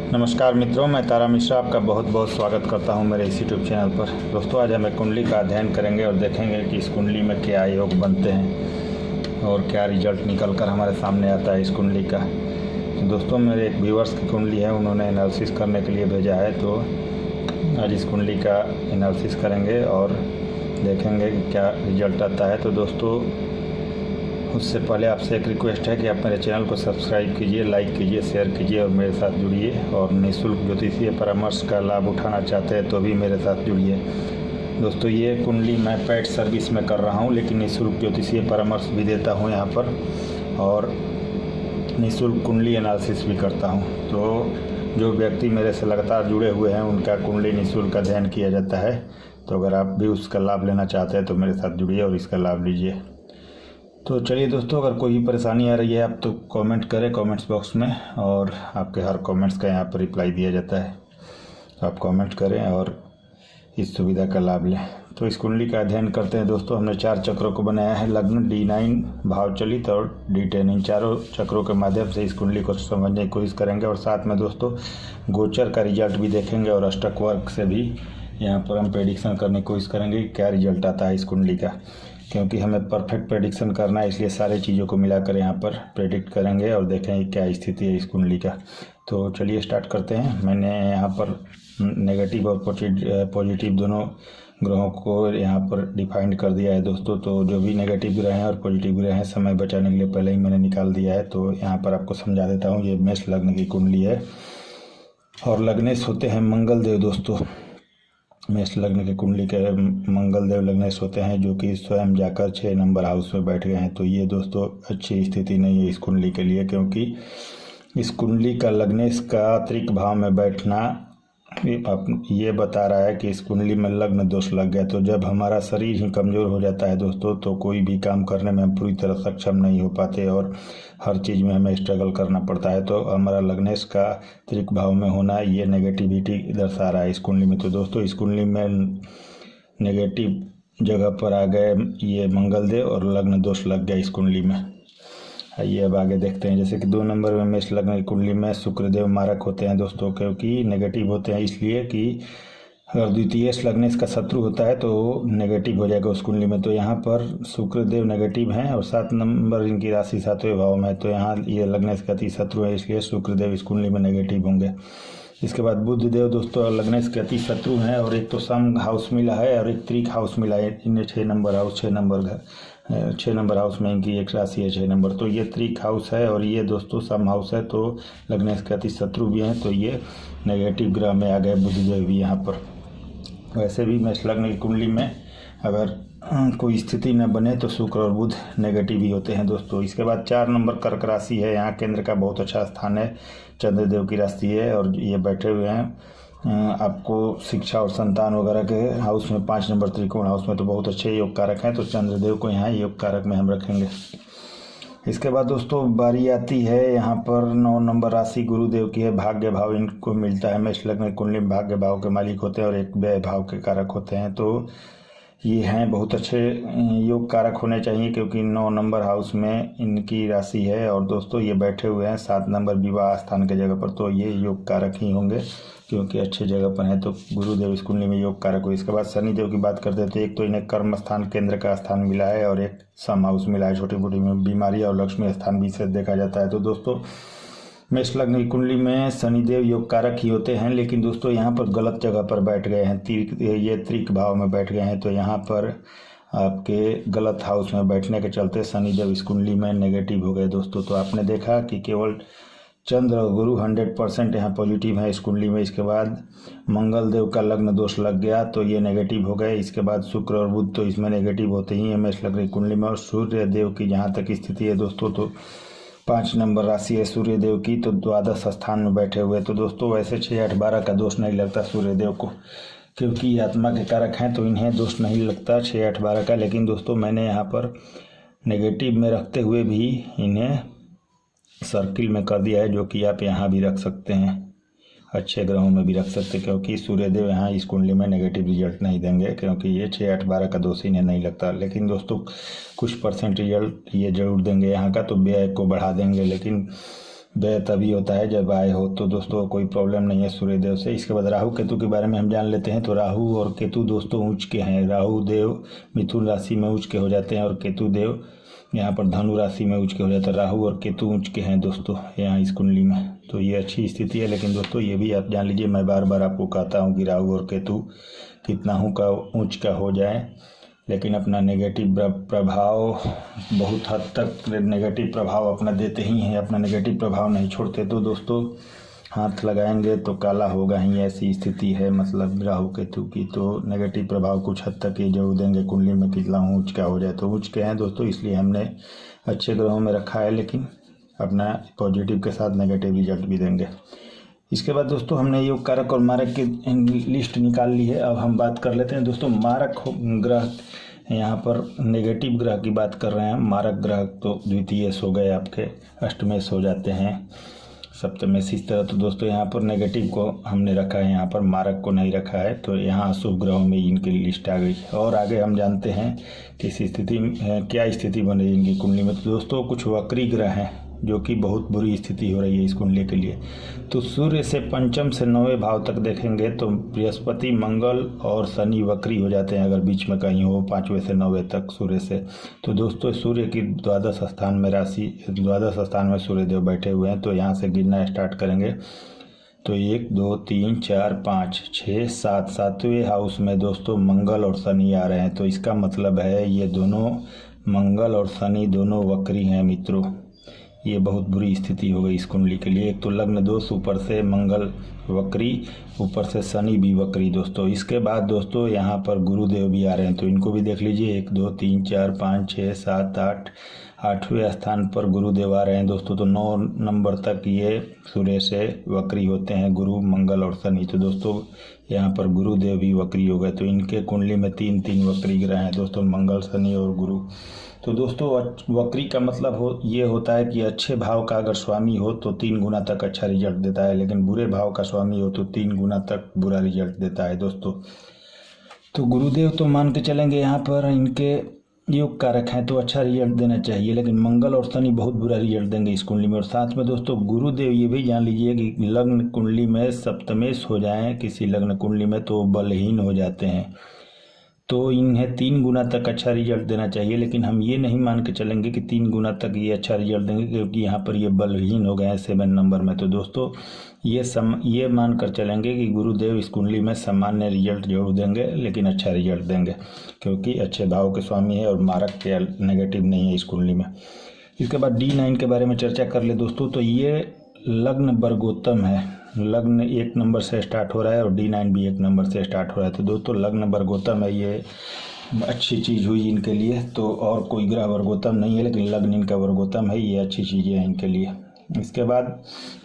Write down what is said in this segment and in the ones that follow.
नमस्कार मित्रों, मैं तारा मिश्रा आपका बहुत बहुत स्वागत करता हूं मेरे इस यूट्यूब चैनल पर। दोस्तों, आज हम एक कुंडली का अध्ययन करेंगे और देखेंगे कि इस कुंडली में क्या योग बनते हैं और क्या रिजल्ट निकल कर हमारे सामने आता है इस कुंडली का। तो दोस्तों, मेरे एक व्यूअर्स की कुंडली है, उन्होंने एनालिसिस करने के लिए भेजा है, तो आज इस कुंडली का एनालिसिस करेंगे और देखेंगे कि क्या रिजल्ट आता है। तो दोस्तों, उससे पहले आपसे एक रिक्वेस्ट है कि आप मेरे चैनल को सब्सक्राइब कीजिए, लाइक कीजिए, शेयर कीजिए और मेरे साथ जुड़िए। और निःशुल्क ज्योतिषीय परामर्श का लाभ उठाना चाहते हैं तो भी मेरे साथ जुड़िए। दोस्तों, ये कुंडली मैं पेड सर्विस में कर रहा हूँ, लेकिन निःशुल्क ज्योतिषीय परामर्श भी देता हूँ यहाँ पर और निःशुल्क कुंडली एनालिसिस भी करता हूँ। तो जो व्यक्ति मेरे से लगातार जुड़े हुए हैं उनका कुंडली निःशुल्क अध्ययन किया जाता है। तो अगर आप भी उसका लाभ लेना चाहते हैं तो मेरे साथ जुड़िए और इसका लाभ लीजिए। तो चलिए दोस्तों, अगर कोई भी परेशानी आ रही है आप तो कमेंट करें कमेंट्स बॉक्स में, और आपके हर कमेंट्स का यहाँ पर रिप्लाई दिया जाता है। तो आप कमेंट करें और इस सुविधा का लाभ लें। तो इस कुंडली का अध्ययन करते हैं दोस्तों। हमने 4 चक्रों को बनाया है, लग्न, D9, भाव चलित और D10। इन चारों चक्रों के माध्यम से इस कुंडली को समझने की कोशिश करेंगे और साथ में दोस्तों गोचर का रिजल्ट भी देखेंगे और अष्टक वर्ग से भी यहाँ पर हम प्रेडिक्शन करने की कोशिश करेंगे कि क्या रिजल्ट आता है इस कुंडली का। क्योंकि हमें परफेक्ट प्रेडिक्शन करना है, इसलिए सारी चीज़ों को मिलाकर यहाँ पर प्रेडिक्ट करेंगे और देखेंगे क्या स्थिति है इस कुंडली का। तो चलिए स्टार्ट करते हैं। मैंने यहाँ पर नेगेटिव और पॉजिटिव दोनों ग्रहों को यहाँ पर डिफाइंड कर दिया है दोस्तों। तो जो भी नेगेटिव ग्रह हैं और पॉजिटिव ग्रह हैं, समय बचाने के लिए पहले ही मैंने निकाल दिया है। तो यहाँ पर आपको समझा देता हूँ। ये मेष लग्न की कुंडली है और लग्नेश होते हैं मंगल देव दोस्तों। मेष लग्न की कुंडली के मंगल देव लग्नेश होते हैं, जो कि स्वयं जाकर 6 नंबर हाउस में बैठ गए हैं। तो ये दोस्तों अच्छी स्थिति नहीं है इस कुंडली के लिए, क्योंकि इस कुंडली का लग्नेश का त्रिक भाव में बैठना ये बता रहा है कि इस कुंडली में लग्न दोष लग गया। तो जब हमारा शरीर ही कमज़ोर हो जाता है दोस्तों, तो कोई भी काम करने में हम पूरी तरह सक्षम नहीं हो पाते और हर चीज़ में हमें स्ट्रगल करना पड़ता है। तो हमारा लग्नेश का त्रिक भाव में होना ये नेगेटिविटी दर्शा रहा है इस कुंडली में। तो दोस्तों, इस कुंडली में नेगेटिव जगह पर आ गए ये मंगल देव और लग्न दोष लग गया इस कुंडली में। आइए अब आगे देखते हैं। जैसे कि 2 नंबर में मेष लग्न की कुंडली में शुक्रदेव मारक होते हैं दोस्तों, क्योंकि नेगेटिव होते हैं इसलिए कि अगर द्वितीय लग्नेश का शत्रु होता है तो नेगेटिव हो जाएगा उस कुंडली में। तो यहाँ पर शुक्रदेव नेगेटिव हैं और 7 नंबर इनकी राशि 7वें भाव में है। तो यहाँ ये लग्नेश का अति शत्रु है, इसलिए शुक्रदेव इस कुंडली में नेगेटिव होंगे। इसके बाद बुध देव दोस्तों लग्नेश के अति शत्रु हैं, और एक तो सम हाउस मिला है और एक त्रिक हाउस मिला है। इन्हें 6 नंबर हाउस 6 नंबर हाउस में इनकी एक राशि है 6 नंबर। तो ये त्रिक हाउस है और ये दोस्तों सम हाउस है। तो लग्नेश के अति शत्रु भी हैं, तो ये नेगेटिव ग्रह में आ गए बुधदेव भी यहाँ पर। वैसे भी मेष लग्न की कुंडली में अगर कोई स्थिति न बने तो शुक्र और बुध नेगेटिव ही होते हैं दोस्तों। इसके बाद 4 नंबर कर्क राशि है। यहाँ केंद्र का बहुत अच्छा स्थान है, चंद्रदेव की राशि है और ये बैठे हुए हैं आपको शिक्षा और संतान वगैरह के हाउस में 5 नंबर त्रिकोण हाउस में। तो बहुत अच्छे योग कारक हैं, तो चंद्रदेव को यहाँ योग कारक में हम रखेंगे। इसके बाद दोस्तों बारी आती है यहाँ पर 9 नंबर राशि गुरुदेव की है। भाग्य भाव इनको मिलता है। मेष लग्न कुंडली में भाग्य भाव के मालिक होते हैं और एक व्यय भाव के कारक होते हैं। तो ये हैं बहुत अच्छे योग कारक होने चाहिए, क्योंकि 9 नंबर हाउस में इनकी राशि है और दोस्तों ये बैठे हुए हैं 7 नंबर विवाह स्थान के जगह पर। तो ये योग कारक ही होंगे क्योंकि अच्छे जगह पर हैं। तो गुरुदेव इस कुंडली में योग कारक हो। इसके बाद शनिदेव की बात करते हैं तो एक तो इन्हें कर्म स्थान केंद्र का स्थान मिला है और एक सम हाउस मिला है। छोटी मोटी बीमारी और लक्ष्मी स्थान भी से देखा जाता है। तो दोस्तों मेष लग्न की कुंडली में शनिदेव योग कारक ही होते हैं, लेकिन दोस्तों यहाँ पर गलत जगह पर बैठ गए हैं। ये त्रिक भाव में बैठ गए हैं। तो यहाँ पर आपके गलत हाउस में बैठने के चलते शनिदेव इस कुंडली में नेगेटिव हो गए दोस्तों। तो आपने देखा कि केवल चंद्र और गुरु 100% यहाँ पॉजिटिव है इस कुंडली में। इसके बाद मंगल देव का लग्न दोष लग गया तो ये नेगेटिव हो गए। इसके बाद शुक्र और बुध तो इसमें नेगेटिव होते ही हैं मेष लग्न की कुंडली में। और सूर्य देव की जहाँ तक स्थिति है दोस्तों, तो 5 नंबर राशि है सूर्य देव की, तो द्वादश स्थान में बैठे हुए। तो दोस्तों वैसे 6, 8, 12 का दोष नहीं लगता सूर्य देव को, क्योंकि आत्मा के कारक हैं, तो इन्हें दोष नहीं लगता 6, 8, 12 का। लेकिन दोस्तों मैंने यहाँ पर नेगेटिव में रखते हुए भी इन्हें सर्किल में कर दिया है, जो कि आप यहाँ भी रख सकते हैं, अच्छे ग्रहों में भी रख सकते हैं, क्योंकि सूर्यदेव यहाँ इस कुंडली में नेगेटिव रिजल्ट नहीं देंगे, क्योंकि ये 6, 8, 12 का दोष इन्हें नहीं लगता। लेकिन दोस्तों कुछ % रिजल्ट ये जरूर देंगे यहाँ का, तो व्यय को बढ़ा देंगे। लेकिन व्यय तभी होता है जब आय हो। तो दोस्तों कोई प्रॉब्लम नहीं है सूर्यदेव से। इसके बाद राहु केतु के बारे में हम जान लेते हैं। तो राहु और केतु दोस्तों उच्च के हैं। राहु देव मिथुन राशि में उच्च के हो जाते हैं और केतु देव यहाँ पर धनु राशि में उच्च के हो जाता है। राहु और केतु उच्च के हैं दोस्तों यहाँ इस कुंडली में, तो ये अच्छी स्थिति है। लेकिन दोस्तों ये भी आप जान लीजिए, मैं बार बार आपको कहता हूँ कि राहु और केतु कितना उच्च का हो जाए, लेकिन अपना नेगेटिव प्रभाव बहुत हद तक नेगेटिव प्रभाव अपना देते ही हैं, अपना नेगेटिव प्रभाव नहीं छोड़ते। तो दोस्तों हाथ लगाएंगे तो काला होगा ही, ऐसी स्थिति है मतलब राहु केतु की। तो नेगेटिव प्रभाव कुछ हद तक ये जरूर देंगे कुंडली में, कितना उच्च का हो जाए। तो उच्च के हैं दोस्तों, इसलिए हमने अच्छे ग्रहों में रखा है, लेकिन अपना पॉजिटिव के साथ नेगेटिव रिजल्ट भी देंगे। इसके बाद दोस्तों हमने योग कारक और मारक की लिस्ट निकाल ली है। अब हम बात कर लेते हैं दोस्तों मारक ग्रह। यहाँ पर नेगेटिव ग्रह की बात कर रहे हैं। मारक ग्रह तो द्वितीयेश हो गए आपके, अष्टमेश हो जाते हैं, सप्तमेश, इस तरह। तो दोस्तों यहाँ पर नेगेटिव को हमने रखा है, यहाँ पर मारक को नहीं रखा है। तो यहाँ अशुभ ग्रहों में इनकी लिस्ट आ गई। और आगे हम जानते हैं किस स्थिति में क्या स्थिति बन रही है इनकी कुंडली में। तो दोस्तों कुछ वक्री ग्रह हैं जो कि बहुत बुरी स्थिति हो रही है इस कुंडली के लिए। तो सूर्य से पंचम से 9वें भाव तक देखेंगे तो बृहस्पति, मंगल और शनि वक्री हो जाते हैं, अगर बीच में कहीं हो 5वें से 9वें तक सूर्य से। तो दोस्तों सूर्य की द्वादश स्थान में द्वादश स्थान में सूर्यदेव बैठे हुए हैं। तो यहाँ से गिनना स्टार्ट करेंगे तो 1 2 3 4 5 6 7, 7वें हाउस में दोस्तों मंगल और शनि आ रहे हैं। तो इसका मतलब है ये दोनों मंगल और शनि दोनों वक्री हैं मित्रों। ये बहुत बुरी स्थिति हो गई इस कुंडली के लिए। एक तो लग्न दोष, ऊपर से मंगल वक्री, ऊपर से शनि भी वक्री दोस्तों। इसके बाद दोस्तों यहाँ पर गुरुदेव भी आ रहे हैं, तो इनको भी देख लीजिए। 1 2 3 4 5 6 7 8, 8वें स्थान पर गुरुदेव आ रहे हैं दोस्तों। तो 9 नंबर तक ये सूर्य से वक्री होते हैं, गुरु, मंगल और शनि। तो दोस्तों यहाँ पर गुरुदेव भी वक्री हो गए। तो इनके कुंडली में 3 वक्री ग्रह हैं दोस्तों, मंगल, शनि और गुरु। तो दोस्तों वक्री का मतलब ये होता है कि अच्छे भाव का अगर स्वामी हो तो 3 गुना तक अच्छा रिजल्ट देता है, लेकिन बुरे भाव का स्वामी हो तो 3 गुना तक बुरा रिजल्ट देता है दोस्तों। तो गुरुदेव तो मान के चलेंगे यहाँ पर इनके योग कारक हैं तो अच्छा रिजल्ट देना चाहिए, लेकिन मंगल और शनि बहुत बुरा रिजल्ट देंगे इस कुंडली में। और साथ में दोस्तों गुरुदेव ये भी जान लीजिए कि लग्न कुंडली में सप्तमेश हो जाएं किसी लग्न कुंडली में तो बलहीन हो जाते हैं। तो इन्हें 3 गुना तक अच्छा रिजल्ट देना चाहिए, लेकिन हम ये नहीं मान के चलेंगे कि 3 गुना तक ये अच्छा रिजल्ट देंगे, क्योंकि यहाँ पर ये बलहीन हो गए हैं 7 नंबर में। तो दोस्तों ये मान कर चलेंगे कि गुरुदेव इस कुंडली में सामान्य रिजल्ट जरूर देंगे, लेकिन अच्छा रिजल्ट देंगे, क्योंकि अच्छे भाव के स्वामी है और मारक के नेगेटिव नहीं है इस कुंडली में। इसके बाद D9 के बारे में चर्चा कर ले दोस्तों। तो ये लग्न वर्गोत्तम है, लग्न 1 नंबर से स्टार्ट हो रहा है और D9 भी 1 नंबर से स्टार्ट हो रहा है। तो दोस्तों लग्न वर्गोत्तम है, ये अच्छी चीज़ हुई इनके लिए। तो और कोई ग्रह वर्गोत्तम नहीं है, लेकिन लग्न इनका वर्गोत्तम है, ये अच्छी चीज़ें हैं इनके लिए। इसके बाद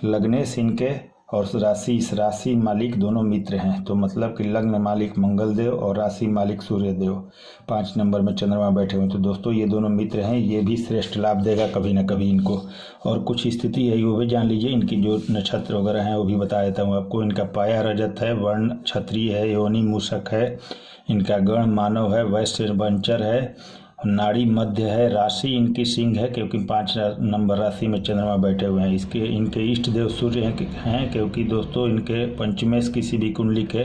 लग्नेश इनके और राशि मालिक दोनों मित्र हैं। तो मतलब कि लग्न मालिक मंगल देव और राशि मालिक सूर्य देव, 5 नंबर में चंद्रमा बैठे हुए। तो दोस्तों ये दोनों मित्र हैं, ये भी श्रेष्ठ लाभ देगा कभी ना कभी इनको। और कुछ स्थिति है वो भी जान लीजिए, इनकी जो नक्षत्र वगैरह हैं वो भी बता देता हूँ आपको। इनका पाया रजत है, वर्ण क्षत्रिय है, योनि मूषक है, इनका गण मानव है, वैश्य वंचर है, नाड़ी मध्य है, राशि इनकी सिंह है क्योंकि 5 नंबर राशि में चंद्रमा बैठे हुए हैं। इनके इष्ट देव सूर्य हैं क्योंकि दोस्तों इनके पंचमेश किसी भी कुंडली के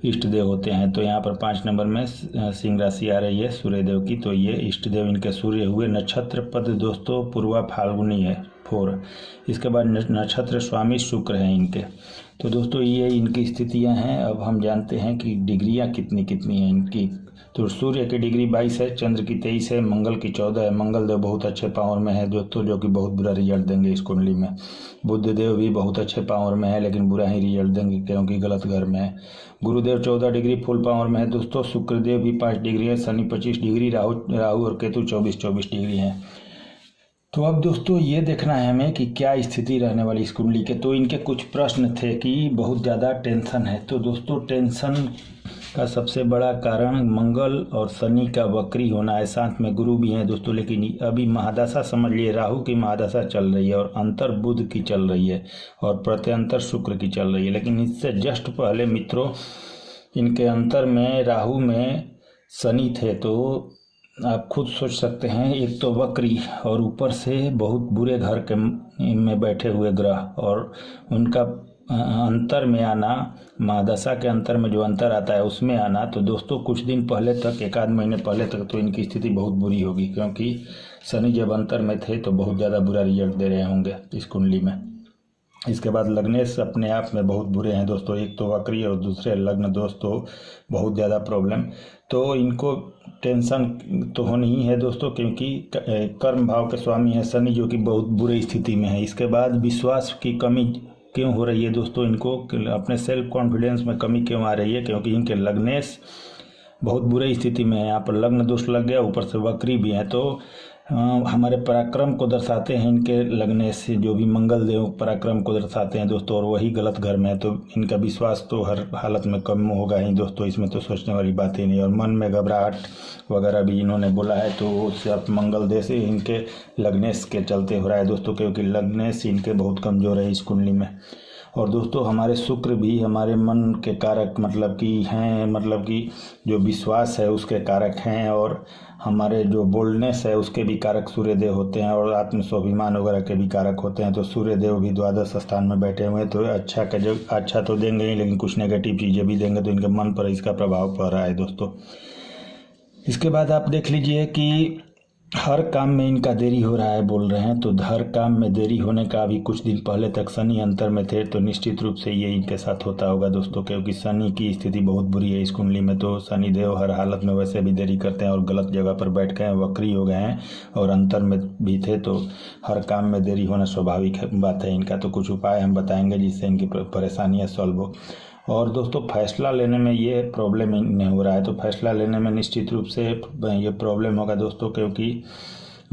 इष्ट देव होते हैं। तो यहाँ पर 5 नंबर में सिंह राशि आ रही है सूर्य देव की, तो ये इष्ट देव इनके सूर्य हुए। नक्षत्र पद दोस्तों पूर्वा फाल्गुनी है 4। इसके बाद नक्षत्र स्वामी शुक्र हैं इनके। तो दोस्तों ये इनकी स्थितियां हैं। अब हम जानते हैं कि डिग्रियां कितनी हैं इनकी। तो सूर्य की डिग्री 22 है, चंद्र की 23 है, मंगल की 14 है। मंगल देव बहुत अच्छे पावर में है दोस्तों, जो कि बहुत बुरा रिजल्ट देंगे इस कुंडली में। बुध देव भी बहुत अच्छे पावर में है, लेकिन बुरा ही रिजल्ट देंगे क्योंकि गलत घर में है। गुरुदेव 14 डिग्री फुल पावर में है दोस्तों। शुक्रदेव भी 5 डिग्री है, शनि 25 डिग्री, राहु और केतु 24 डिग्री है। तो अब दोस्तों ये देखना है हमें कि क्या स्थिति रहने वाली इस कुंडली के। तो इनके कुछ प्रश्न थे कि बहुत ज़्यादा टेंशन है। तो दोस्तों टेंशन का सबसे बड़ा कारण मंगल और शनि का वक्री होना है, साथ में गुरु भी हैं दोस्तों। लेकिन अभी महादशा समझ लिए, राहु की महादशा चल रही है और अंतर बुध की चल रही है और प्रत्यंतर शुक्र की चल रही है। लेकिन इससे जस्ट पहले मित्रों इनके अंतर में राहु में शनि थे। तो आप खुद सोच सकते हैं, एक तो वक्री और ऊपर से बहुत बुरे घर के में बैठे हुए ग्रह और उनका अंतर में आना, महादशा के अंतर में जो अंतर आता है उसमें आना, तो दोस्तों कुछ दिन पहले तक, एक आध महीने पहले तक तो इनकी स्थिति बहुत बुरी होगी, क्योंकि शनि जब अंतर में थे तो बहुत ज़्यादा बुरा रिजल्ट दे रहे होंगे इस कुंडली में। इसके बाद लग्नेश अपने आप में बहुत बुरे हैं दोस्तों, एक तो वक्री और दूसरे लग्न दोस्तों बहुत ज़्यादा प्रॉब्लम। तो इनको टेंशन तो होनी ही है दोस्तों, क्योंकि कर्म भाव के स्वामी है शनि, जो कि बहुत बुरी स्थिति में है। इसके बाद विश्वास की कमी क्यों हो रही है दोस्तों, इनको अपने सेल्फ कॉन्फिडेंस में कमी क्यों आ रही है, क्योंकि इनके लग्नेश बहुत बुरे स्थिति में है। यहाँ पर लग्न दोष लग गया, ऊपर से वक्री भी है, तो हमारे पराक्रम को दर्शाते हैं इनके लगने से, जो भी मंगल देव पराक्रम को दर्शाते हैं दोस्तों, और वही गलत घर में है, तो इनका विश्वास तो हर हालत में कम होगा ही दोस्तों, इसमें तो सोचने वाली बात ही नहीं। और मन में घबराहट वगैरह भी इन्होंने बोला है, तो वो सिर्फ मंगल देव से इनके लग्नेश के चलते हो रहा है दोस्तों, क्योंकि लग्नेश इनके बहुत कमज़ोर है इस कुंडली में। और दोस्तों हमारे शुक्र भी हमारे मन के कारक मतलब कि हैं, मतलब कि जो विश्वास है उसके कारक हैं, और हमारे जो बोल्डनेस है उसके भी कारक सूर्यदेव होते हैं, और आत्म स्वाभिमान वगैरह के भी कारक होते हैं। तो सूर्यदेव भी द्वादश स्थान में बैठे हुए हैं, तो अच्छा तो देंगे ही, लेकिन कुछ नेगेटिव चीज़ें भी देंगे, तो इनके मन पर इसका प्रभाव पड़ रहा है दोस्तों। इसके बाद आप देख लीजिए कि हर काम में इनका देरी हो रहा है बोल रहे हैं, तो हर काम में देरी होने का अभी कुछ दिन पहले तक शनि अंतर में थे, तो निश्चित रूप से ये इनके साथ होता होगा दोस्तों, क्योंकि शनि की स्थिति बहुत बुरी है इस कुंडली में। तो शनि देव हर हालत में वैसे भी देरी करते हैं और गलत जगह पर बैठ गए हैं, वक्री हो गए हैं और अंतर में भी थे, तो हर काम में देरी होना स्वाभाविक बात है इनका। तो कुछ उपाय हम बताएंगे जिससे इनकी परेशानियाँ सॉल्व हो। और दोस्तों फैसला लेने में ये प्रॉब्लम नहीं हो रहा है, तो फैसला लेने में निश्चित रूप से ये प्रॉब्लम होगा दोस्तों, क्योंकि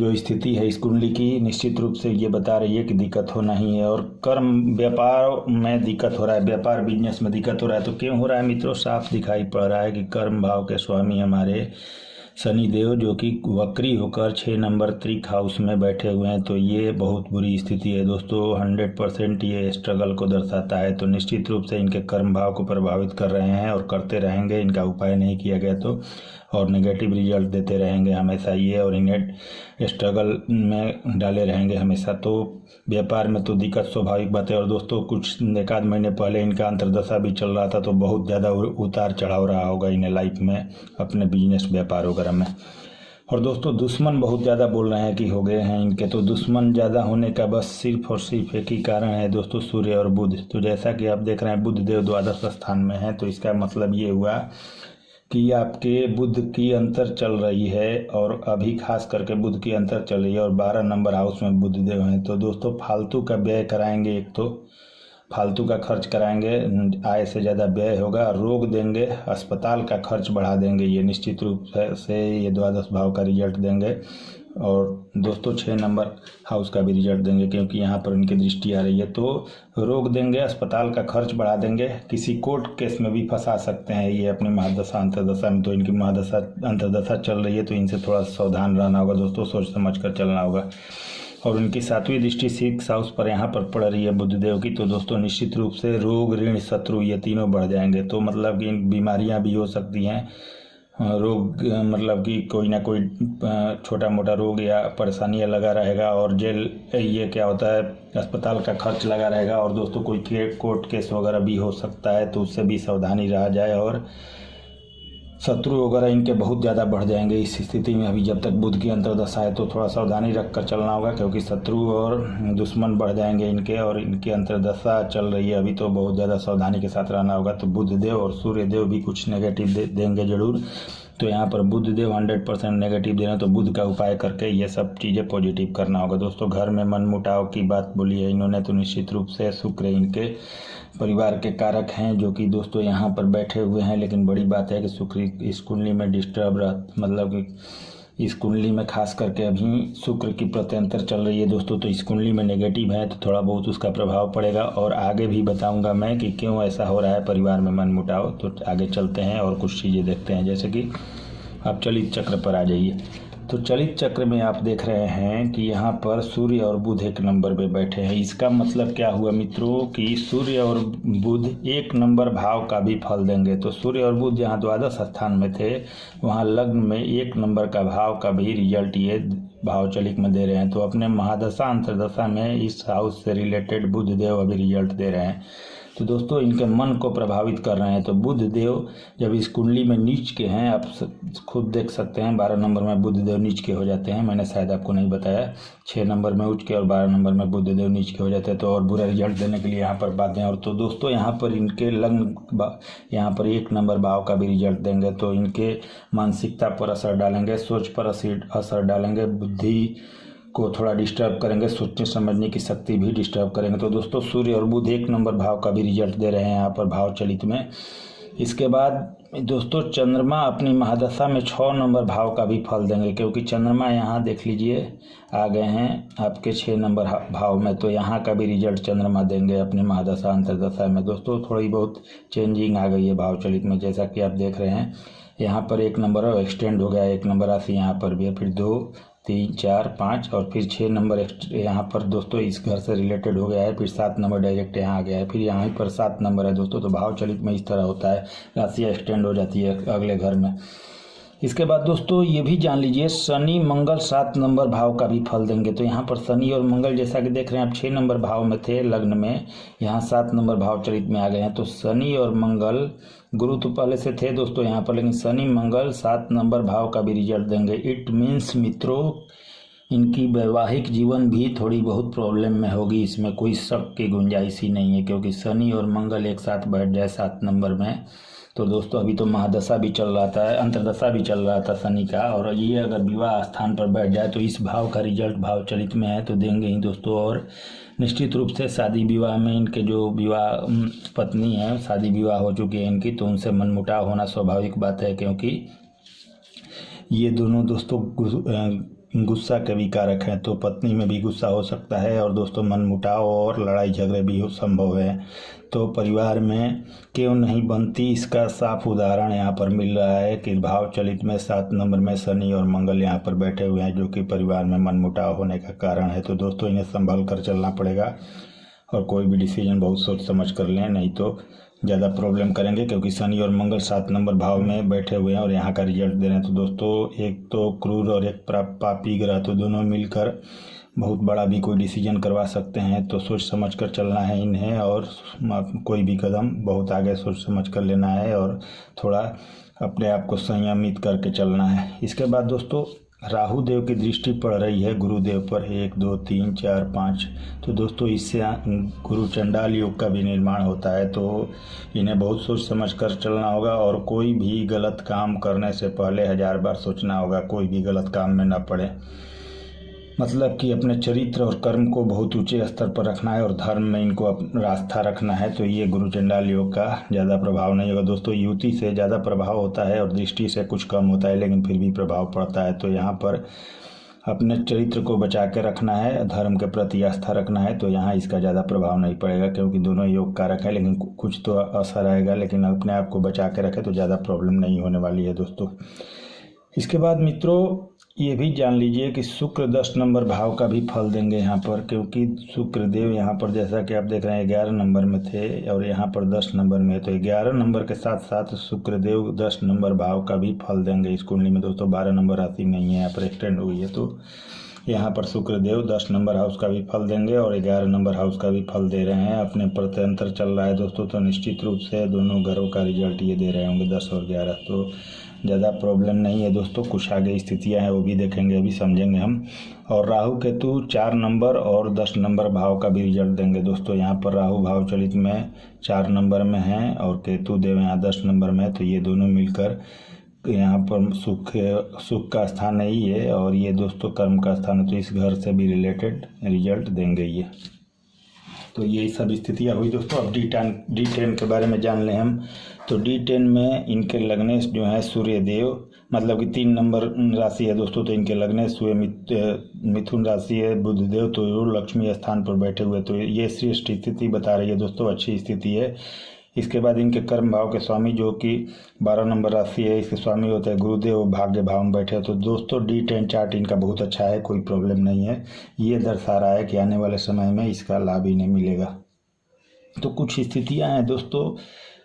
जो स्थिति है इस कुंडली की निश्चित रूप से ये बता रही है कि दिक्कत होना ही है। और कर्म व्यापार में दिक्कत हो रहा है, व्यापार बिजनेस में दिक्कत हो रहा है, तो क्यों हो रहा है मित्रों, साफ दिखाई पड़ रहा है कि कर्म भाव के स्वामी हमारे शनि देव, जो कि वक्री होकर 6 नंबर त्रिक हाउस में बैठे हुए हैं, तो ये बहुत बुरी स्थिति है दोस्तों। 100% ये स्ट्रगल को दर्शाता है, तो निश्चित रूप से इनके कर्म भाव को प्रभावित कर रहे हैं और करते रहेंगे, इनका उपाय नहीं किया गया तो, और नेगेटिव रिजल्ट देते रहेंगे हमेशा ये, और इन्हें स्ट्रगल में डाले रहेंगे हमेशा। तो व्यापार में तो दिक्कत स्वाभाविक बात है। और दोस्तों कुछ एक आध महीने पहले इनका अंतर्दशा भी चल रहा था, तो बहुत ज़्यादा उतार चढ़ाव रहा होगा इन्हें लाइफ में, अपने बिजनेस व्यापार वगैरह में। और दोस्तों दुश्मन बहुत ज़्यादा बोल रहे हैं कि हो गए हैं इनके, तो दुश्मन ज़्यादा होने का बस सिर्फ और सिर्फ एक ही कारण है दोस्तों, सूर्य और बुध। तो जैसा कि आप देख रहे हैं बुध देव द्वादश स्थान में है, तो इसका मतलब ये हुआ कि आपके बुध की अंतर चल रही है, और अभी खास करके बुध की अंतर चल रही है, और 12 नंबर हाउस में बुध देव हैं। तो दोस्तों फालतू का व्यय कराएंगे, एक तो फालतू का खर्च कराएंगे, आय से ज़्यादा व्यय होगा, रोग देंगे, अस्पताल का खर्च बढ़ा देंगे, ये निश्चित रूप से ये द्वादश भाव का रिजल्ट देंगे। और दोस्तों 6 नंबर हाउस का भी रिजल्ट देंगे, क्योंकि यहाँ पर इनकी दृष्टि आ रही है। तो रोग देंगे, अस्पताल का खर्च बढ़ा देंगे, किसी कोर्ट केस में भी फंसा सकते हैं ये अपनी महादशा अंतर्दशा में। तो इनकी महादशा अंतर्दशा चल रही है, तो इनसे थोड़ा सावधान रहना होगा दोस्तों, सोच समझ कर चलना होगा। और उनकी 7वीं दृष्टि 6 हाउस पर यहाँ पर पड़ रही है बुधदेव की, तो दोस्तों निश्चित रूप से रोग, ऋण, शत्रु ये तीनों बढ़ जाएंगे। तो मतलब कि बीमारियाँ भी हो सकती हैं, रोग मतलब कि कोई ना कोई छोटा मोटा रोग या परेशानियाँ लगा रहेगा, और जेल ये क्या होता है अस्पताल का खर्च लगा रहेगा। और दोस्तों कोई कोर्ट केस वगैरह भी हो सकता है, तो उससे भी सावधानी रहा जाए। और शत्रु वगैरह इनके बहुत ज़्यादा बढ़ जाएंगे इस स्थिति में। अभी जब तक बुध की अंतर्दशा है, तो थोड़ा सावधानी रख कर चलना होगा, क्योंकि शत्रु और दुश्मन बढ़ जाएंगे इनके, और इनकी अंतर्दशा चल रही है अभी, तो बहुत ज़्यादा सावधानी के साथ रहना होगा। तो बुध देव और सूर्य देव भी कुछ नेगेटिव देंगे जरूर, तो यहाँ पर बुध देव 100% नेगेटिव दे रहे हैं, तो बुध का उपाय करके ये सब चीज़ें पॉजिटिव करना होगा दोस्तों। घर में मन मुटाव की बात बोली है इन्होंने, तो निश्चित रूप से शुक्र इनके परिवार के कारक हैं, जो कि दोस्तों यहाँ पर बैठे हुए हैं। लेकिन बड़ी बात है कि शुक्र इस कुंडली में डिस्टर्ब मतलब कि इस कुंडली में खास करके अभी शुक्र की प्रत्यंतर चल रही है दोस्तों, तो इस कुंडली में नेगेटिव है, तो थोड़ा बहुत उसका प्रभाव पड़ेगा। और आगे भी बताऊंगा मैं कि क्यों ऐसा हो रहा है परिवार में मन मुटाव। तो आगे चलते हैं और कुछ चीज़ें देखते हैं, जैसे कि आप चलित चक्र पर आ जाइए। तो चलित चक्र में आप देख रहे हैं कि यहाँ पर सूर्य और बुध एक नंबर पे बैठे हैं। इसका मतलब क्या हुआ मित्रों कि सूर्य और बुध एक नंबर भाव का भी फल देंगे। तो सूर्य और बुध जहाँ द्वादश स्थान में थे वहाँ लग्न में एक नंबर का भाव का भी रिजल्ट ये भाव चलित में दे रहे हैं। तो अपने महादशा अंतरदशा में इस हाउस से रिलेटेड बुध देव अभी रिजल्ट दे रहे हैं। तो दोस्तों इनके मन को प्रभावित कर रहे हैं। तो बुध देव जब इस कुंडली में नीच के हैं, आप खुद देख सकते हैं 12 नंबर में बुध देव नीच के हो जाते हैं। मैंने शायद आपको नहीं बताया, 6 नंबर में उच्च के और 12 नंबर में बुध देव नीच के हो जाते हैं। तो और बुरा रिजल्ट देने के लिए यहाँ पर बातें। और तो दोस्तों यहाँ पर इनके लग्न यहाँ पर एक नंबर भाव का भी रिजल्ट देंगे। तो इनके मानसिकता पर असर डालेंगे, सोच पर असर डालेंगे, बुद्धि को थोड़ा डिस्टर्ब करेंगे, सोचने समझने की शक्ति भी डिस्टर्ब करेंगे। तो दोस्तों सूर्य और बुध एक नंबर भाव का भी रिजल्ट दे रहे हैं यहाँ पर भाव चलित में। इसके बाद दोस्तों चंद्रमा अपनी महादशा में 6 नंबर भाव का भी फल देंगे, क्योंकि चंद्रमा यहाँ देख लीजिए आ गए हैं आपके 6 नंबर भाव में। तो यहाँ का भी रिजल्ट चंद्रमा देंगे अपनी महादशा अंतरदशा में। दोस्तों थोड़ी बहुत चेंजिंग आ गई है भाव चलित में, जैसा कि आप देख रहे हैं यहाँ पर 1 नंबर और एक्सटेंड हो गया, 1 नंबर राशि यहाँ पर भी है, फिर 2 3 4 5 और फिर 6 नंबर यहाँ पर दोस्तों इस घर से रिलेटेड हो गया है। फिर 7 नंबर डायरेक्ट यहाँ आ गया है, फिर यहाँ पर 7 नंबर है दोस्तों। तो भाव चलित में इस तरह होता है, राशियाँ एक्सटेंड हो जाती है अगले घर में। इसके बाद दोस्तों ये भी जान लीजिए शनि मंगल 7 नंबर भाव का भी फल देंगे। तो यहाँ पर शनि और मंगल जैसा कि देख रहे हैं आप 6 नंबर भाव में थे लग्न में, यहाँ 7 नंबर भाव चलित में आ गए हैं। तो शनि और मंगल, गुरु तो पहले से थे दोस्तों यहाँ पर, लेकिन शनि मंगल 7 नंबर भाव का भी रिजल्ट देंगे। इट मीन्स मित्रों इनकी वैवाहिक जीवन भी थोड़ी बहुत प्रॉब्लम में होगी, इसमें कोई शक की गुंजाइश ही नहीं है, क्योंकि शनि और मंगल एक साथ बैठ जाए 7 नंबर में। तो दोस्तों अभी तो महादशा भी चल रहा था, अंतरदशा भी चल रहा था शनि का, और ये अगर विवाह स्थान पर बैठ जाए तो इस भाव का रिजल्ट भाव चलित में है तो देंगे ही दोस्तों। और निश्चित रूप से शादी विवाह में इनके जो विवाह पत्नी है, शादी विवाह हो चुकी है इनकी, तो उनसे मनमुटाव होना स्वाभाविक बात है, क्योंकि ये दोनों दोस्तों गुस्सा के भी कारक हैं। तो पत्नी में भी गुस्सा हो सकता है, और दोस्तों मनमुटाव और लड़ाई झगड़े भी संभव है। तो परिवार में क्यों नहीं बनती, इसका साफ उदाहरण यहाँ पर मिल रहा है कि भाव चलित में 7 नंबर में शनि और मंगल यहाँ पर बैठे हुए हैं, जो कि परिवार में मनमुटाव होने का कारण है। तो दोस्तों इन्हें संभल कर चलना पड़ेगा, और कोई भी डिसीजन बहुत सोच समझ कर लें, नहीं तो ज़्यादा प्रॉब्लम करेंगे, क्योंकि शनि और मंगल 7 नंबर भाव में बैठे हुए हैं और यहाँ का रिजल्ट दे रहे हैं। तो दोस्तों एक तो क्रूर और एक पापी ग्रह, तो दोनों मिलकर बहुत बड़ा भी कोई डिसीजन करवा सकते हैं। तो सोच समझ कर चलना है इन्हें, और कोई भी कदम बहुत आगे सोच समझ कर लेना है, और थोड़ा अपने आप को संयमित करके चलना है। इसके बाद दोस्तों राहु देव की दृष्टि पड़ रही है गुरुदेव पर, 1 2 3 4 5। तो दोस्तों इससे गुरु चंडाल योग का भी निर्माण होता है। तो इन्हें बहुत सोच समझ कर चलना होगा, और कोई भी गलत काम करने से पहले 1000 बार सोचना होगा, कोई भी गलत काम में न पड़े। मतलब कि अपने चरित्र और कर्म को बहुत ऊंचे स्तर पर रखना है, और धर्म में इनको आस्था रखना है। तो ये गुरु चंडाल योग का ज़्यादा प्रभाव नहीं होगा दोस्तों। युति से ज़्यादा प्रभाव होता है और दृष्टि से कुछ कम होता है, लेकिन फिर भी प्रभाव पड़ता है। तो यहाँ पर अपने चरित्र को बचा के रखना है, धर्म के प्रति आस्था रखना है, तो यहाँ इसका ज़्यादा प्रभाव नहीं पड़ेगा, क्योंकि दोनों योग कारक है, लेकिन कुछ तो असर आएगा। लेकिन अपने आप को बचा के रखे तो ज़्यादा प्रॉब्लम नहीं होने वाली है दोस्तों। इसके बाद मित्रों ये भी जान लीजिए कि शुक्र 10 नंबर भाव का भी फल देंगे यहाँ पर, क्योंकि शुक्र देव यहाँ पर जैसा कि आप देख रहे हैं 11 नंबर में थे और यहाँ पर 10 नंबर में है। तो 11 नंबर के साथ साथ शुक्र देव 10 नंबर भाव का भी फल देंगे इस कुंडली में दोस्तों। 12 नंबर राशि नहीं है, यहाँ पर एक्सटेंड हुई है, तो यहाँ पर शुक्र देव 10 नंबर हाउस का भी फल देंगे और 11 नंबर हाउस का भी फल दे रहे हैं। अपने प्रत्यंतर चल रहा है दोस्तों, तो निश्चित रूप से दोनों घरों का रिजल्ट ये दे रहे होंगे 10 और 11। तो ज़्यादा प्रॉब्लम नहीं है दोस्तों, कुछ आगे स्थितियां हैं वो भी देखेंगे, अभी समझेंगे हम। और राहु केतु 4 नंबर और 10 नंबर भाव का भी रिजल्ट देंगे दोस्तों। यहाँ पर राहु भाव चलित में 4 नंबर में हैं और केतु देव यहाँ 10 नंबर में है, तो ये दोनों मिलकर यहाँ पर सुख का स्थान है ये, और ये दोस्तों कर्म का स्थान है, तो इस घर से भी रिलेटेड रिजल्ट देंगे ये। तो यही सब स्थितियाँ हुई दोस्तों। अब D10 के बारे में जान लें हम। तो D10 में इनके लग्नेश जो है सूर्य देव, मतलब कि 3 नंबर राशि है दोस्तों, तो इनके लग्नेश सूर्य मिथुन राशि है, बुध देव तो लक्ष्मी स्थान पर बैठे हुए, तो ये श्रेष्ठ स्थिति बता रही है दोस्तों, अच्छी स्थिति है। इसके बाद इनके कर्म भाव के स्वामी जो कि 12 नंबर राशि है, इसके स्वामी होते हैं गुरुदेव, भाग्य भाव में बैठे। तो दोस्तों D10 चार्ट इनका बहुत अच्छा है, कोई प्रॉब्लम नहीं है। ये दर्शा रहा है कि आने वाले समय में इसका लाभ इन्हें मिलेगा। तो कुछ स्थितियां हैं दोस्तों,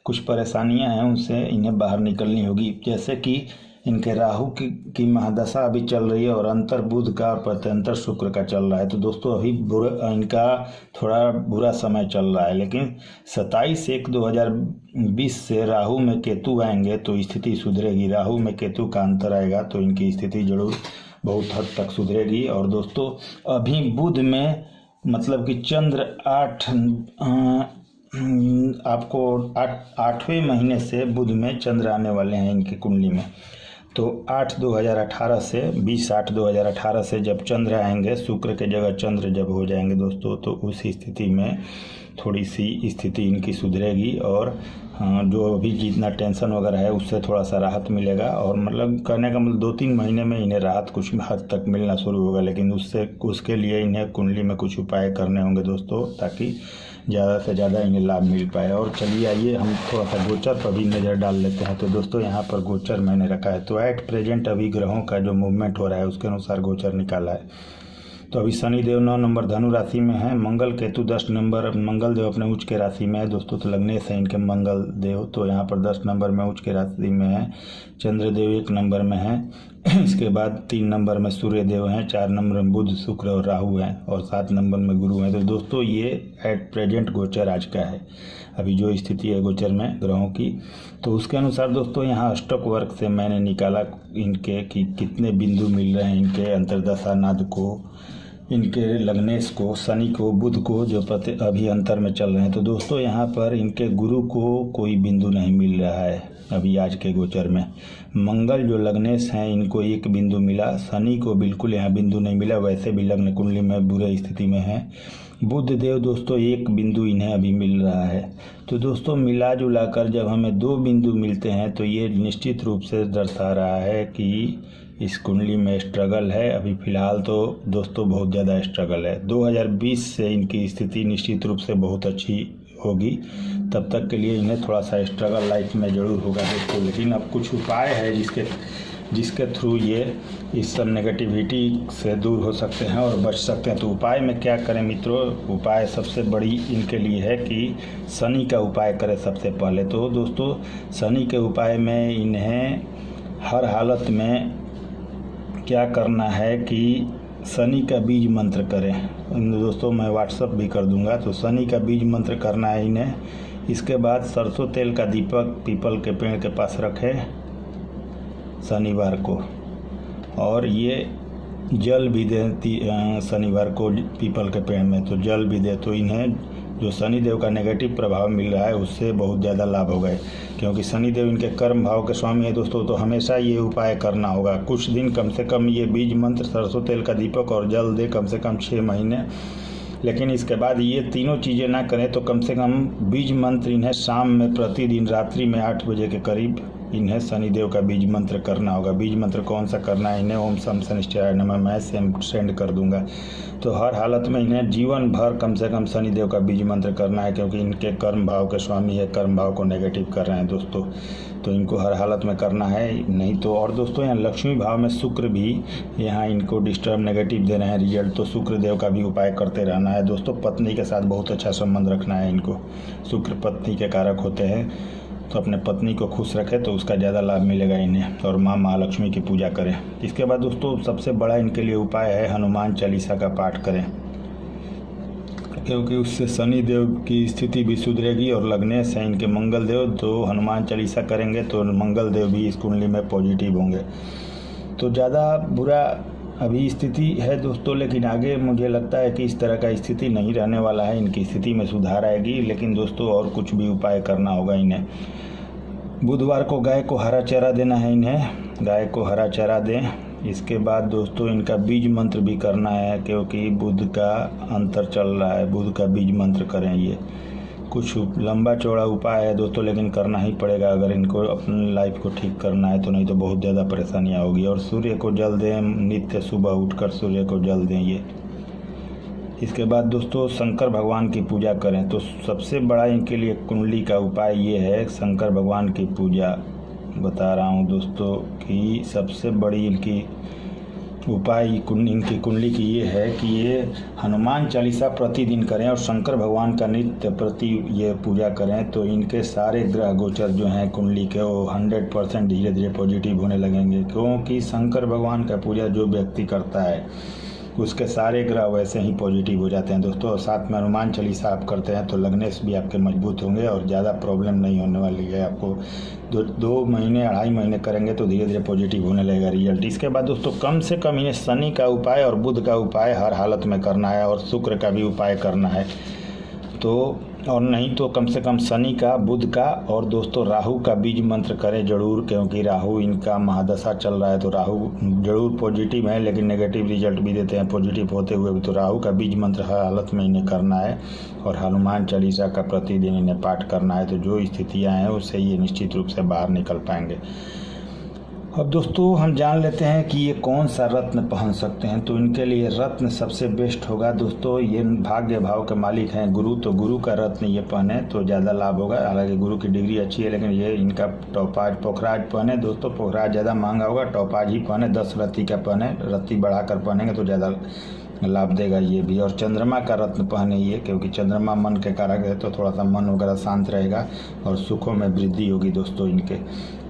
कुछ परेशानियां हैं, उनसे इन्हें बाहर निकलनी होगी। जैसे कि इनके राहु की महादशा अभी चल रही है और अंतर बुध का और प्रत्यंतर शुक्र का चल रहा है। तो दोस्तों अभी इनका थोड़ा बुरा समय चल रहा है, लेकिन 27/1/2020 से राहु में केतु आएंगे तो स्थिति सुधरेगी। राहु में केतु का अंतर आएगा तो इनकी स्थिति जरूर बहुत हद तक सुधरेगी। और दोस्तों अभी बुध में मतलब कि चंद्र आपको 8वें महीने से बुध में चंद्र आने वाले हैं इनकी कुंडली में। तो 8/2018 से 20/8/2018 से जब चंद्र आएंगे, शुक्र के जगह चंद्र जब हो जाएंगे दोस्तों, तो उस स्थिति में थोड़ी सी स्थिति इनकी सुधरेगी और जो अभी जितना टेंशन वगैरह है उससे थोड़ा सा राहत मिलेगा। और मतलब कहने का मतलब 2-3 महीने में इन्हें राहत कुछ हद तक मिलना शुरू होगा, लेकिन उसके लिए इन्हें कुंडली में कुछ उपाय करने होंगे दोस्तों, ताकि ज़्यादा से ज़्यादा इन्हें लाभ मिल पाए। और चलिए आइए हम थोड़ा सा गोचर पर भी नज़र डाल लेते हैं। तो दोस्तों यहाँ पर गोचर मैंने रखा है, तो एट प्रेजेंट अभी ग्रहों का जो मूवमेंट हो रहा है उसके अनुसार गोचर निकाला है। तो अभी शनिदेव 9 नंबर धनु राशि में है, मंगल केतु 10 नंबर, मंगल देव अपने उच्च के राशि में है दोस्तों। तो लग्नेश है इनके मंगल देव, तो यहाँ पर 10 नंबर में उच्च के राशि में है। चंद्रदेव 1 नंबर में है। इसके बाद 3 नंबर में सूर्य देव हैं, 4 नंबर में बुध शुक्र और राहु हैं और 7 नंबर में गुरु हैं। तो दोस्तों ये एट प्रेजेंट गोचर आज का है, अभी जो स्थिति है गोचर में ग्रहों की। तो उसके अनुसार दोस्तों यहाँ अष्टक वर्ग से मैंने निकाला इनके कि कितने बिंदु मिल रहे हैं इनके अंतर्दशा नाद को, इनके लग्नेश को, शनि को, बुध को, जो अभी अंतर में चल रहे हैं। तो दोस्तों यहाँ पर इनके गुरु को कोई बिंदु नहीं मिल रहा है अभी आज के गोचर में। मंगल जो लग्नेश हैं इनको 1 बिंदु मिला, शनि को बिल्कुल यहाँ बिंदु नहीं मिला, वैसे भी लग्न कुंडली में बुरे स्थिति में है। बुध देव दोस्तों 1 बिंदु इन्हें अभी मिल रहा है। तो दोस्तों मिला जुला कर जब हमें 2 बिंदु मिलते हैं तो ये निश्चित रूप से दर्शा रहा है कि इस कुंडली में स्ट्रगल है। अभी फ़िलहाल तो दोस्तों बहुत ज़्यादा स्ट्रगल है। 2020 से इनकी स्थिति निश्चित रूप से बहुत अच्छी होगी, तब तक के लिए इन्हें थोड़ा सा स्ट्रगल लाइफ में ज़रूर होगा दोस्तों। लेकिन अब कुछ उपाय है जिसके थ्रू ये इस सब नेगेटिविटी से दूर हो सकते हैं और बच सकते हैं। तो उपाय में क्या करें मित्रों? उपाय सबसे बड़ी इनके लिए है कि शनि का उपाय करें सबसे पहले। तो दोस्तों शनि के उपाय में इन्हें हर हालत में क्या करना है कि शनि का बीज मंत्र करें। दोस्तों मैं व्हाट्सअप भी कर दूंगा। तो शनि का बीज मंत्र करना है इन्हें। इसके बाद सरसों तेल का दीपक पीपल के पेड़ के पास रखें शनिवार को, और ये जल भी दें शनिवार को पीपल के पेड़ में, तो जल भी दे। तो इन्हें जो शनिदेव का नेगेटिव प्रभाव मिल रहा है उससे बहुत ज़्यादा लाभ होगा, क्योंकि शनिदेव इनके कर्म भाव के स्वामी है दोस्तों। तो हमेशा ये उपाय करना होगा, कुछ दिन कम से कम ये बीज मंत्र, सरसों तेल का दीपक और जल दे, कम से कम 6 महीने। लेकिन इसके बाद ये तीनों चीज़ें ना करें तो कम से कम बीज मंत्र इन्हें शाम में प्रतिदिन रात्रि में 8 बजे के करीब इन्हें शनिदेव का बीज मंत्र करना होगा। बीज मंत्र कौन सा करना है इन्हें? ओम शम शनिश्चराय नमः, मैं सेंड कर दूंगा। तो हर हालत में इन्हें जीवन भर कम से कम शनिदेव का बीज मंत्र करना है, क्योंकि इनके कर्म भाव के स्वामी है, कर्म भाव को नेगेटिव कर रहे हैं दोस्तों। तो इनको हर हालत में करना है, नहीं तो। और दोस्तों यहाँ लक्ष्मी भाव में शुक्र भी यहाँ इनको डिस्टर्ब नेगेटिव दे रहे हैं रिजल्ट, तो शुक्र देव का भी उपाय करते रहना है दोस्तों। पत्नी के साथ बहुत अच्छा संबंध रखना है इनको, शुक्र पत्नी के कारक होते हैं। तो अपने पत्नी को खुश रखें तो उसका ज़्यादा लाभ मिलेगा इन्हें। और माँ महालक्ष्मी की पूजा करें। इसके बाद दोस्तों सबसे बड़ा इनके लिए उपाय है हनुमान चालीसा का पाठ करें, क्योंकि उससे शनि देव की स्थिति भी सुधरेगी। और लग्नेश है इनके मंगल देव, तो हनुमान चालीसा करेंगे तो मंगल देव भी इस कुंडली में पॉजिटिव होंगे। तो ज़्यादा बुरा अभी स्थिति है दोस्तों, लेकिन आगे मुझे लगता है कि इस तरह का स्थिति नहीं रहने वाला है, इनकी स्थिति में सुधार आएगी। लेकिन दोस्तों और कुछ भी उपाय करना होगा इन्हें। बुधवार को गाय को हरा चारा देना है इन्हें, गाय को हरा चारा दें। इसके बाद दोस्तों इनका बीज मंत्र भी करना है, क्योंकि बुध का अंतर चल रहा है, बुध का बीज मंत्र करें। ये कुछ लंबा चौड़ा उपाय है दोस्तों, लेकिन करना ही पड़ेगा अगर इनको अपनी लाइफ को ठीक करना है, तो नहीं तो बहुत ज़्यादा परेशानियाँ होगी। और सूर्य को जल दें, नित्य सुबह उठकर सूर्य को जल दें ये। इसके बाद दोस्तों शंकर भगवान की पूजा करें तो सबसे बड़ा इनके लिए कुंडली का उपाय ये है, शंकर भगवान की पूजा बता रहा हूँ दोस्तों कि सबसे बड़ी इनकी उपाय इनकी कुंडली की ये है कि ये हनुमान चालीसा प्रतिदिन करें और शंकर भगवान का नित्य प्रति ये पूजा करें तो इनके सारे ग्रह गोचर जो हैं कुंडली के वो 100% धीरे धीरे पॉजिटिव होने लगेंगे, क्योंकि शंकर भगवान का पूजा जो व्यक्ति करता है उसके सारे ग्रह वैसे ही पॉजिटिव हो जाते हैं दोस्तों। और साथ में हनुमान चालीसा आप करते हैं तो लगने से भी आपके मजबूत होंगे और ज़्यादा प्रॉब्लम नहीं होने वाली है। आपको 2 महीने 2.5 महीने करेंगे तो धीरे धीरे पॉजिटिव होने लगेगा रिजल्ट। इसके बाद दोस्तों कम से कम इन्हें शनि का उपाय और बुध का उपाय हर हालत में करना है और शुक्र का भी उपाय करना है। तो और नहीं तो कम से कम शनि का, बुध का और दोस्तों राहु का बीज मंत्र करें जरूर, क्योंकि राहु इनका महादशा चल रहा है तो राहु जरूर पॉजिटिव है लेकिन नेगेटिव रिजल्ट भी देते हैं पॉजिटिव होते हुए भी। तो राहु का बीज मंत्र हर हालत में इन्हें करना है और हनुमान चालीसा का प्रतिदिन इन्हें पाठ करना है। तो जो स्थितियाँ हैं उससे ये निश्चित रूप से बाहर निकल पाएंगे। अब दोस्तों हम जान लेते हैं कि ये कौन सा रत्न पहन सकते हैं। तो इनके लिए रत्न सबसे बेस्ट होगा दोस्तों, ये भाग्य भाव के मालिक हैं गुरु, तो गुरु का रत्न ये पहने तो ज़्यादा लाभ होगा। हालांकि गुरु की डिग्री अच्छी है लेकिन ये इनका टॉपाज पोखराज पहने दोस्तों, पोखराज ज़्यादा महंगा होगा, टॉपाज ही पहने, 10 रत्ती का पहने, रत्ती बढ़ाकर पहनेंगे तो ज़्यादा लाभ देगा ये भी। और चंद्रमा का रत्न पहने ये, क्योंकि चंद्रमा मन के कारक है तो थोड़ा सा मन वगैरह शांत रहेगा और सुखों में वृद्धि होगी दोस्तों इनके।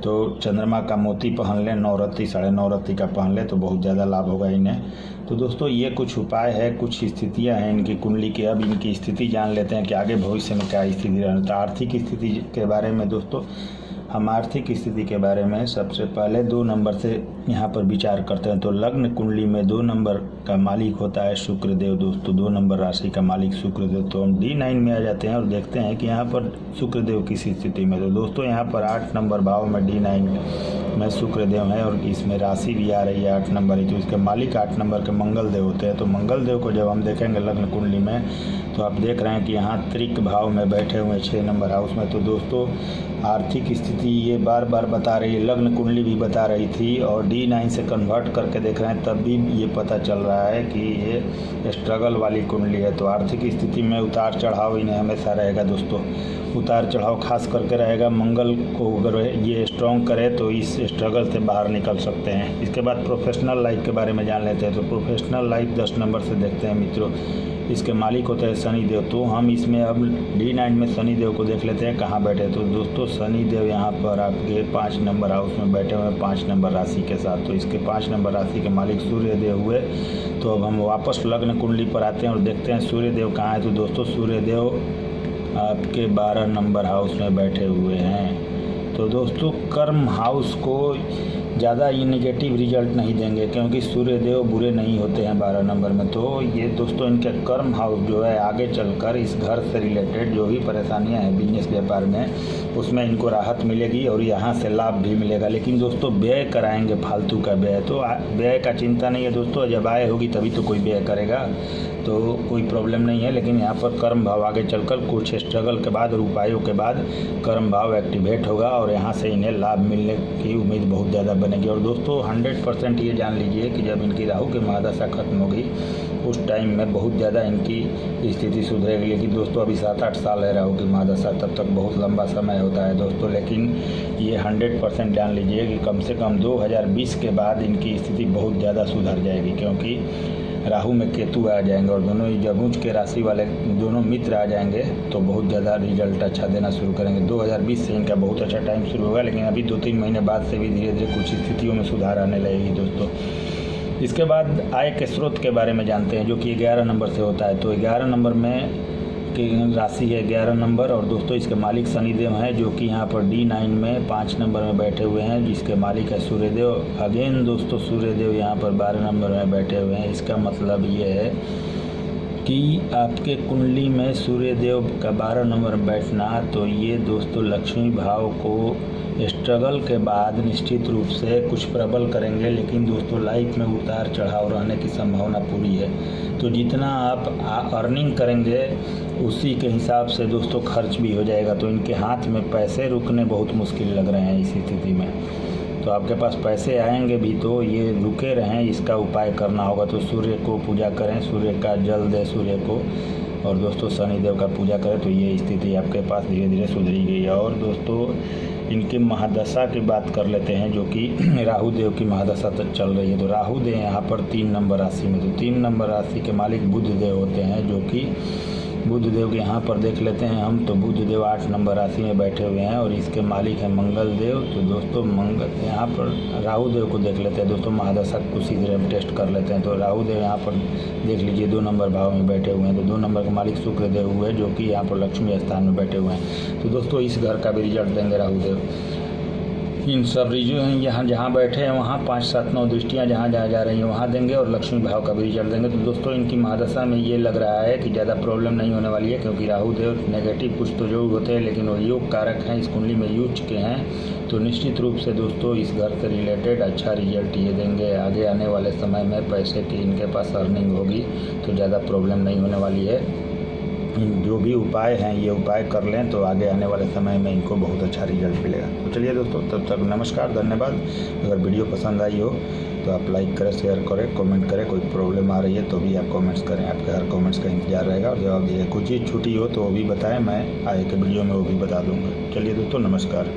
तो चंद्रमा का मोती पहन लें, 9 रत्ती 9.5 रत्ती का पहन लें तो बहुत ज़्यादा लाभ होगा इन्हें। तो दोस्तों ये कुछ उपाय है, कुछ स्थितियां हैं इनकी कुंडली की। अब इनकी स्थिति जान लेते हैं कि आगे भविष्य में क्या स्थिति रहती है। आर्थिक स्थिति के बारे में दोस्तों, हम आर्थिक स्थिति के बारे में सबसे पहले 2 नंबर से यहाँ पर विचार करते हैं। तो लग्न कुंडली में 2 नंबर का मालिक होता है शुक्रदेव दोस्तों, 2 नंबर राशि का मालिक शुक्रदेव। तो हम D9 में आ जाते हैं और देखते हैं कि यहाँ पर शुक्रदेव किस स्थिति में। तो दोस्तों यहाँ पर 8 नंबर भाव में D9 में शुक्रदेव है और इसमें राशि भी आ रही है 8 नंबर ही। तो इसके मालिक 8 नंबर के मंगल देव होते हैं। तो मंगल देव को जब हम देखेंगे लग्न कुंडली में तो आप देख रहे हैं कि यहाँ त्रिक भाव में बैठे हुए 6 नंबर हाउस में। तो दोस्तों आर्थिक स्थिति ये बार बार बता रही है, लग्न कुंडली भी बता रही थी और D9 से कन्वर्ट करके देख रहे हैं तब भी ये पता चल रहा है कि ये स्ट्रगल वाली कुंडली है। तो आर्थिक स्थिति में उतार चढ़ाव इन्हें हमेशा रहेगा दोस्तों, उतार चढ़ाव खास करके रहेगा। मंगल को अगर ये स्ट्रॉन्ग करे तो इस स्ट्रगल से बाहर निकल सकते हैं। इसके बाद प्रोफेशनल लाइफ के बारे में जान लेते हैं। तो प्रोफेशनल लाइफ 10 नंबर से देखते हैं मित्रों, इसके मालिक होते हैं शनि देव। तो हम इसमें अब D9 में शनि देव को देख लेते हैं कहाँ बैठे। तो दोस्तों शनि देव यहाँ पर आपके 5 नंबर हाउस में बैठे हुए हैं 5 नंबर राशि के साथ। तो इसके 5 नंबर राशि के मालिक सूर्य देव हुए। तो अब हम वापस लग्न कुंडली पर आते हैं और देखते हैं सूर्य देव कहाँ है। तो दोस्तों सूर्य देव आपके 12 नंबर हाउस में बैठे हुए हैं। तो दोस्तों कर्म हाउस को ज़्यादा ये नेगेटिव रिजल्ट नहीं देंगे, क्योंकि सूर्य देव बुरे नहीं होते हैं 12 नंबर में। तो ये दोस्तों इनके कर्म हाउस जो है आगे चलकर इस घर से रिलेटेड जो भी परेशानियां हैं बिजनेस व्यापार में उसमें इनको राहत मिलेगी और यहाँ से लाभ भी मिलेगा। लेकिन दोस्तों व्यय कराएंगे फालतू का व्यय, तो व्यय का चिंता नहीं है दोस्तों, जब आय होगी तभी तो कोई व्यय करेगा, तो कोई प्रॉब्लम नहीं है। लेकिन यहाँ पर कर्म भाव आगे चलकर कुछ स्ट्रगल के बाद और उपायों के बाद कर्म भाव एक्टिवेट होगा और यहाँ से इन्हें लाभ मिलने की उम्मीद बहुत ज़्यादा बनेगी। और दोस्तों 100% ये जान लीजिए कि जब इनकी राहु की महादशा खत्म होगी उस टाइम में बहुत ज़्यादा इनकी स्थिति सुधरेगी। लेकिन दोस्तों अभी 7-8 साल है राहु की महादशा, तब तक बहुत लंबा समय होता है दोस्तों। लेकिन ये 100% जान लीजिए कि कम से कम 2020 के बाद इनकी स्थिति बहुत ज़्यादा सुधर जाएगी, क्योंकि राहु में केतु आ जाएंगे और दोनों ही जबुज के राशि वाले दोनों मित्र आ जाएंगे तो बहुत ज़्यादा रिजल्ट अच्छा देना शुरू करेंगे। 2020 से इनका बहुत अच्छा टाइम शुरू होगा, लेकिन अभी 2-3 महीने बाद से भी धीरे धीरे कुछ स्थितियों में सुधार आने लगेगी दोस्तों। इसके बाद आय के स्रोत के बारे में जानते हैं, जो कि 11 नंबर से होता है। तो 11 नंबर में की राशि है 11 नंबर और दोस्तों इसके मालिक शनिदेव हैं, जो कि यहाँ पर D9 में 5 नंबर में बैठे हुए हैं, जिसके मालिक है सूर्यदेव। अगेन दोस्तों सूर्यदेव यहाँ पर 12 नंबर में बैठे हुए हैं। इसका मतलब ये है कि आपके कुंडली में सूर्यदेव का 12 नंबर बैठना, तो ये दोस्तों लक्ष्मी भाव को स्ट्रगल के बाद निश्चित रूप से कुछ प्रबल करेंगे। लेकिन दोस्तों लाइफ में उतार चढ़ाव रहने की संभावना पूरी है। तो जितना आप अर्निंग करेंगे उसी के हिसाब से दोस्तों खर्च भी हो जाएगा। तो इनके हाथ में पैसे रुकने बहुत मुश्किल लग रहे हैं इस स्थिति में। तो आपके पास पैसे आएंगे भी तो ये रुके रहें, इसका उपाय करना होगा। तो सूर्य को पूजा करें, सूर्य का जल दें सूर्य को, और दोस्तों शनिदेव का पूजा करें तो ये स्थिति आपके पास धीरे धीरे सुधरी गई है। और दोस्तों इनके महादशा की बात कर लेते हैं, जो कि राहु देव की महादशा चल रही है। तो राहु देव यहाँ पर 3 नंबर राशि में, तो 3 नंबर राशि के मालिक बुध देव होते हैं, जो कि बुध देव के यहाँ पर देख लेते हैं हम, तो बुध देव 8 नंबर राशि में बैठे हुए हैं और इसके मालिक हैं मंगल देव। तो दोस्तों मंगल यहाँ पर राहु देव को देख लेते हैं दोस्तों, महादशा को सीधे हम टेस्ट कर लेते हैं। तो राहु देव यहाँ पर देख लीजिए 2 नंबर भाव में बैठे हुए हैं। तो 2 नंबर के मालिक शुक्र देव हुए, जो कि यहाँ पर लक्ष्मी स्थान में बैठे हुए हैं। तो दोस्तों इस घर का भी रिजल्ट देंगे राहु देव। इन सब यहाँ जहाँ बैठे हैं वहाँ 5, 7, 9 दृष्टियाँ जहाँ जा रही हैं वहाँ देंगे, और लक्ष्मी भाव का भी रिजल्ट देंगे। तो दोस्तों इनकी महादशा में ये लग रहा है कि ज़्यादा प्रॉब्लम नहीं होने वाली है, क्योंकि राहु देव नेगेटिव कुछ तो जरूर होते हैं, लेकिन वो योग कारक हैं, इस कुंडली में यूज के हैं। तो निश्चित रूप से दोस्तों इस घर से रिलेटेड अच्छा रिजल्ट ये देंगे। आगे आने वाले समय में पैसे की इनके पास अर्निंग होगी, तो ज़्यादा प्रॉब्लम नहीं होने वाली है। जो भी उपाय हैं ये उपाय कर लें तो आगे आने वाले समय में इनको बहुत अच्छा रिजल्ट मिलेगा। तो चलिए दोस्तों, तब तक नमस्कार, धन्यवाद। अगर वीडियो पसंद आई हो तो आप लाइक करें, शेयर करें, कमेंट करें। कोई प्रॉब्लम आ रही है तो भी आप कमेंट्स करें, आपके हर कमेंट्स का इंतजार रहेगा और जवाब दीजिए। कुछ चीज़ छूटी हो तो वो भी बताएं, मैं आगे के वीडियो में वो भी बता दूँगा। चलिए दोस्तों, नमस्कार।